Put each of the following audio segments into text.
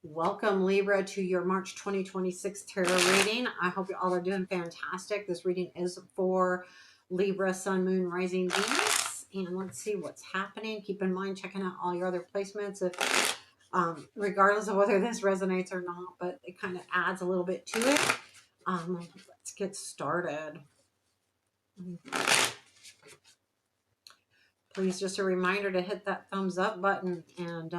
Welcome, Libra, to your March 2026 tarot reading. I hope you all are doing fantastic. This reading is for Libra, Sun, Moon, Rising, Venus. And let's see what's happening. Keep in mind checking out all your other placements, if, regardless of whether this resonates or not, but it kind of adds a little bit to it. Let's get started. Please, just a reminder to hit that thumbs up button, and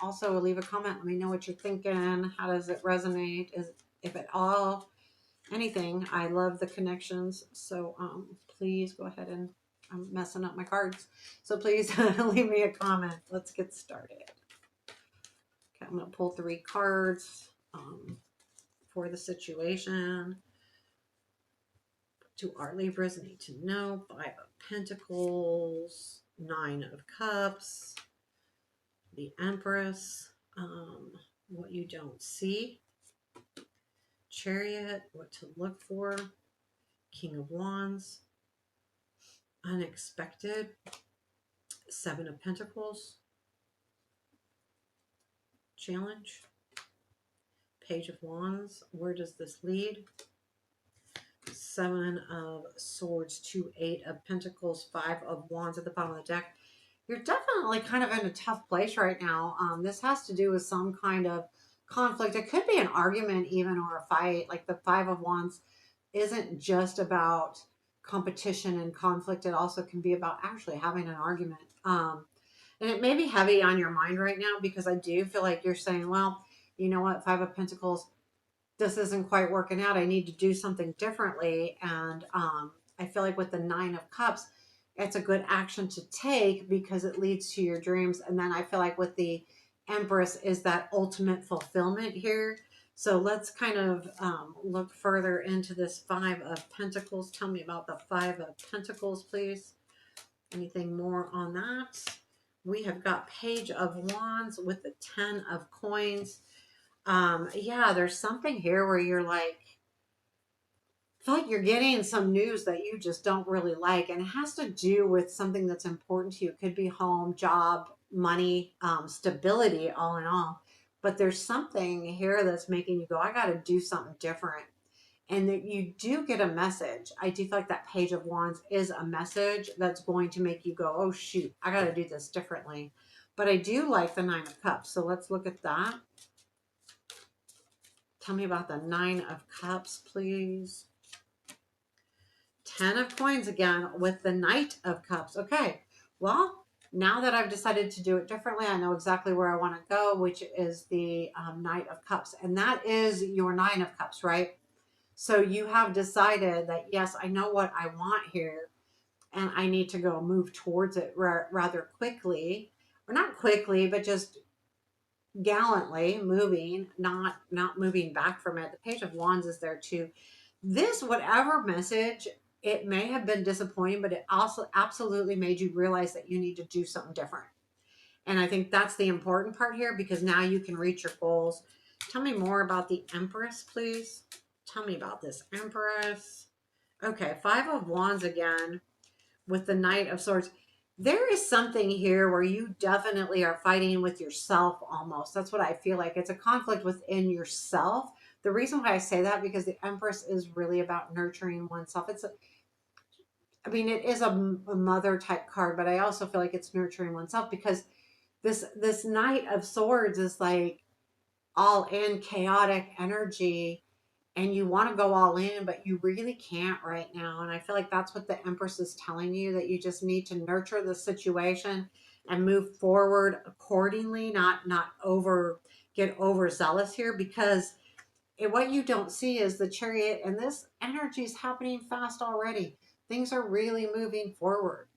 also leave a comment. Let me know what you're thinking. How does it resonate? If at all, anything. I love the connections. So please go ahead, and I'm messing up my cards. So please leave me a comment. Let's get started. Okay, I'm going to pull 3 cards for the situation. Do our Libras need to know? 5 of Pentacles, 9 of Cups, the Empress, what you don't see, Chariot, what to look for, King of Wands, unexpected, 7 of Pentacles, challenge, Page of Wands, where does this lead? 7 of Swords, 2, 8 of Pentacles, 5 of Wands at the bottom of the deck. You're definitely kind of in a tough place right now. This has to do with some kind of conflict. It could be an argument even, or a fight. Like the 5 of Wands isn't just about competition and conflict. It also can be about actually having an argument. And it may be heavy on your mind right now, because I do feel like you're saying, well, you know what, 5 of Pentacles, this isn't quite working out. I need to do something differently. And I feel like with the 9 of Cups, it's a good action to take because it leads to your dreams. And then I feel like with the Empress is that ultimate fulfillment here. So let's kind of look further into this 5 of Pentacles. Tell me about the 5 of Pentacles, please. Anything more on that? We have got Page of Wands with the 10 of Coins. Yeah, there's something here where you're like, I feel like you're getting some news that you just don't really like, and it has to do with something that's important to you. It could be home, job, money, stability, all in all. But there's something here that's making you go, I got to do something different. And that you do get a message. I do feel like that Page of Wands is a message that's going to make you go, oh, shoot, I got to do this differently. But I do like the 9 of Cups. So let's look at that. Tell me about the 9 of Cups, please. 10 of Coins again with the Knight of Cups. Okay, well, now that I've decided to do it differently, I know exactly where I want to go, which is the Knight of Cups. And that is your 9 of Cups, right? So you have decided that, yes, I know what I want here, and I need to go move towards it rather quickly. Or not quickly, but just gallantly moving, not moving back from it. The Page of Wands is there too. This, whatever message, it may have been disappointing, but it also absolutely made you realize that you need to do something different. And I think that's the important part here, because now you can reach your goals. Tell me more about the Empress, please. Tell me about this Empress. Okay, 5 of Wands again with the Knight of Swords. There is something here where you definitely are fighting with yourself almost. That's what I feel like. It's a conflict within yourself. The reason why I say that, because the Empress is really about nurturing oneself. I mean, it is a mother type card, but I also feel like it's nurturing oneself, because this Knight of Swords is like all in chaotic energy, and you want to go all in, but you really can't right now. And I feel like that's what the Empress is telling you, that you just need to nurture the situation and move forward accordingly, not get overzealous here, because what you don't see is the Chariot, and this energy is happening fast already. Things are really moving forward.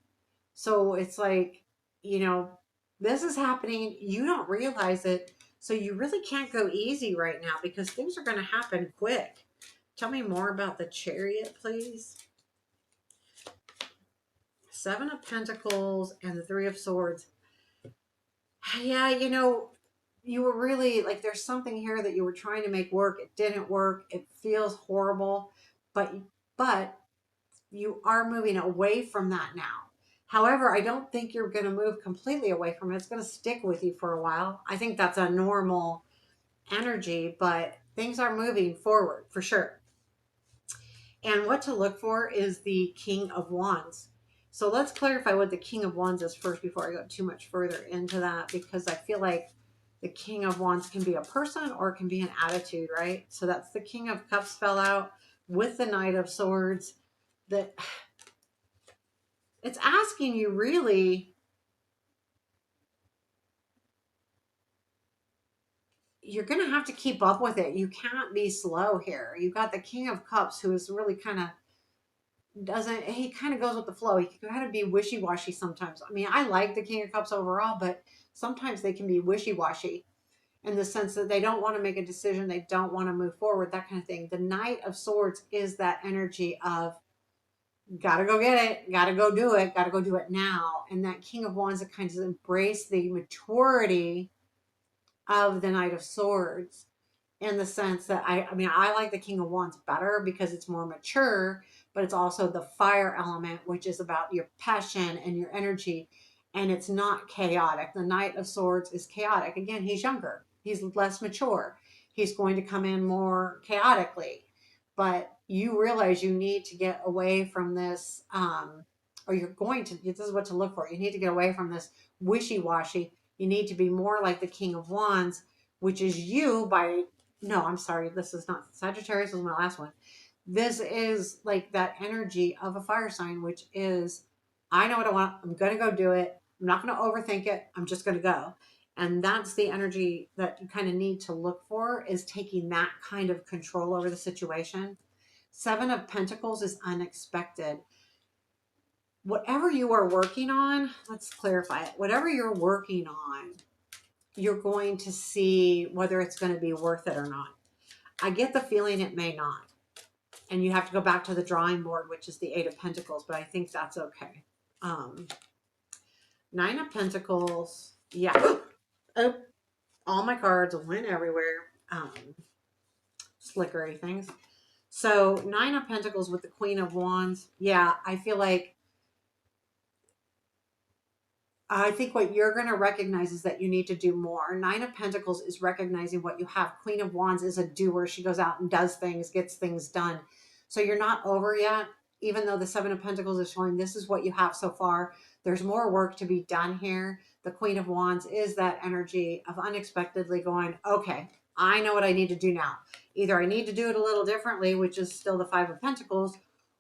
So it's like, this is happening. You don't realize it. So you really can't go easy right now, because things are going to happen quick. Tell me more about the Chariot, please. 7 of Pentacles and the 3 of Swords. Yeah, you were really like, there's something here that you were trying to make work. It didn't work. It feels horrible, but you are moving away from that now. However, I don't think you're going to move completely away from it. It's going to stick with you for a while. I think that's a normal energy, but things are moving forward for sure. And what to look for is the King of Wands. So let's clarify what the King of Wands is first before I go too much further into that, because I feel like the King of Wands can be a person or it can be an attitude, right? So that's the King of Cups fell out with the Knight of Swords. That it's asking you really, you're going to have to keep up with it. You can't be slow here. You've got the King of Cups who is really kind of doesn't, he kind of goes with the flow. He can kind of be wishy-washy sometimes. I mean, I like the King of Cups overall, but sometimes they can be wishy-washy in the sense that they don't want to make a decision, they don't want to move forward, that kind of thing. The Knight of Swords is that energy of gotta go get it, gotta go do it, gotta go do it now. And that King of Wands that kind of embrace the maturity of the Knight of Swords, in the sense that I mean, I like the King of Wands better because it's more mature, but it's also the fire element, which is about your passion and your energy, and it's not chaotic. The Knight of Swords is chaotic. Again, he's younger, he's less mature, he's going to come in more chaotically, but you realize you need to get away from this, or you're going to, this is what to look for. You need to get away from this wishy-washy. You need to be more like the King of Wands, which is you by, no, I'm sorry, this is not Sagittarius, was my last one. This is like that energy of a fire sign, which is, I know what I want. I'm going to go do it. I'm not going to overthink it. I'm just going to go. And that's the energy that you kind of need to look for, is taking that kind of control over the situation. Seven of Pentacles is unexpected. Whatever you are working on, let's clarify it. Whatever you're working on, you're going to see whether it's going to be worth it or not. I get the feeling it may not. And you have to go back to the drawing board, which is the Eight of Pentacles, but I think that's okay. Um, Nine of Pentacles. Yeah. Oh, all my cards went everywhere. Slickery things. So Nine of Pentacles with the Queen of Wands. Yeah, I think what you're going to recognize is that you need to do more. Nine of Pentacles is recognizing what you have. Queen of Wands is a doer. She goes out and does things, gets things done. So you're not over yet, even though the Seven of Pentacles is showing this is what you have so far. There's more work to be done here. The Queen of Wands is that energy of unexpectedly going, okay, I know what I need to do now. Either I need to do it a little differently, which is still the Five of Pentacles,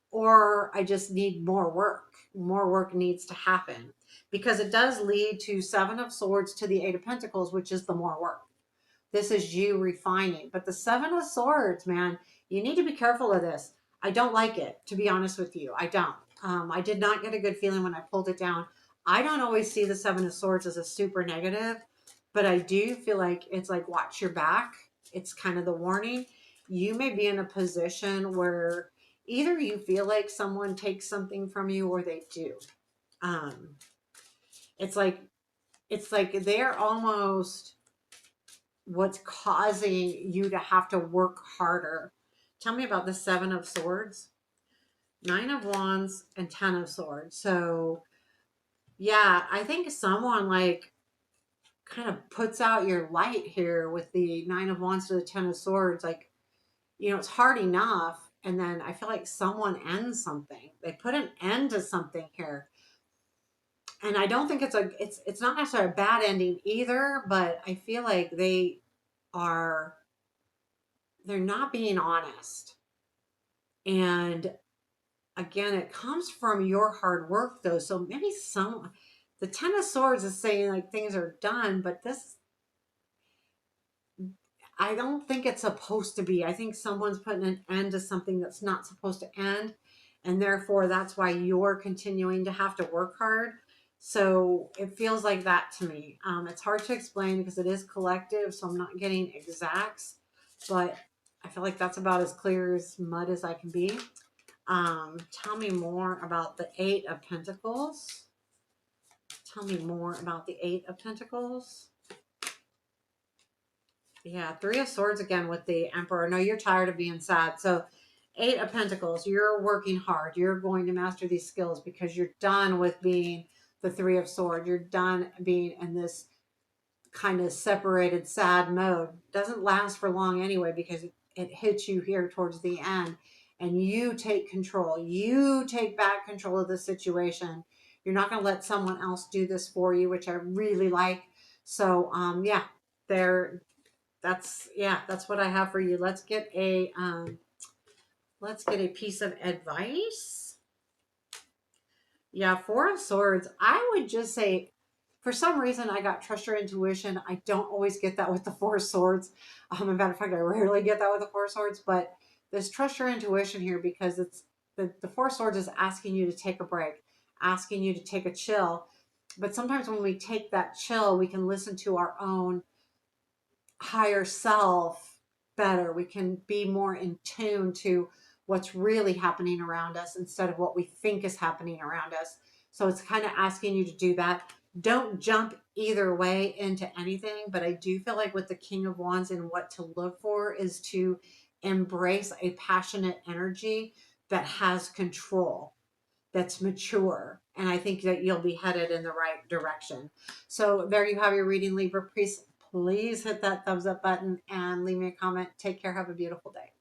or I just need more work. More work needs to happen, because it does lead to Seven of Swords to the Eight of Pentacles, which is the more work. This is you refining. But the Seven of Swords, man, you need to be careful of this. I don't like it, to be honest with you. I don't. I did not get a good feeling when I pulled it down. I don't always see the Seven of Swords as a super negative, but I do feel like it's like, watch your back. It's kind of the warning. You may be in a position where either you feel like someone takes something from you or they do. Um, it's like they're almost what's causing you to have to work harder. Tell me about the Seven of Swords, Nine of Wands, and Ten of Swords. So yeah, I think someone like kind of puts out your light here with the Nine of Wands to the Ten of Swords. Like, you know, it's hard enough. And then I feel like someone ends something. They put an end to something here. And I don't think it's not necessarily a bad ending either, but I feel like are they're not being honest. And again, it comes from your hard work though. So maybe the Ten of Swords is saying like things are done, but this, I don't think it's supposed to be. I think someone's putting an end to something that's not supposed to end. And therefore, that's why you're continuing to have to work hard. So it feels like that to me. It's hard to explain because it is collective, so I'm not getting exacts, but I feel like that's about as clear as mud as I can be. Tell me more about the Eight of Pentacles. Tell me more about the Eight of Pentacles. Yeah, Three of Swords again with the Emperor. No, you're tired of being sad. So Eight of Pentacles, you're working hard. You're going to master these skills because you're done with being the Three of Swords. You're done being in this kind of separated, sad mode. Doesn't last for long anyway, because it hits you here towards the end, and you take control. You take back control of the situation. You're not going to let someone else do this for you, which I really like. So, yeah, there. That's what I have for you. Let's get a piece of advice. Yeah, Four of Swords. I would just say, for some reason, I got trust your intuition. I don't always get that with the Four of Swords. As a matter of fact, I rarely get that with the Four of Swords. But this trust your intuition here, because it's the Four of Swords is asking you to take a break, asking you to take a chill. But sometimes when we take that chill, we can listen to our own higher self better. We can be more in tune to what's really happening around us instead of what we think is happening around us. So it's kind of asking you to do that. Don't jump either way into anything, but I do feel like with the King of Wands and what to look for is to embrace a passionate energy that has control, that's mature. And I think that you'll be headed in the right direction. So there you have your reading, Libra. Please hit that thumbs up button and leave me a comment. Take care. Have a beautiful day.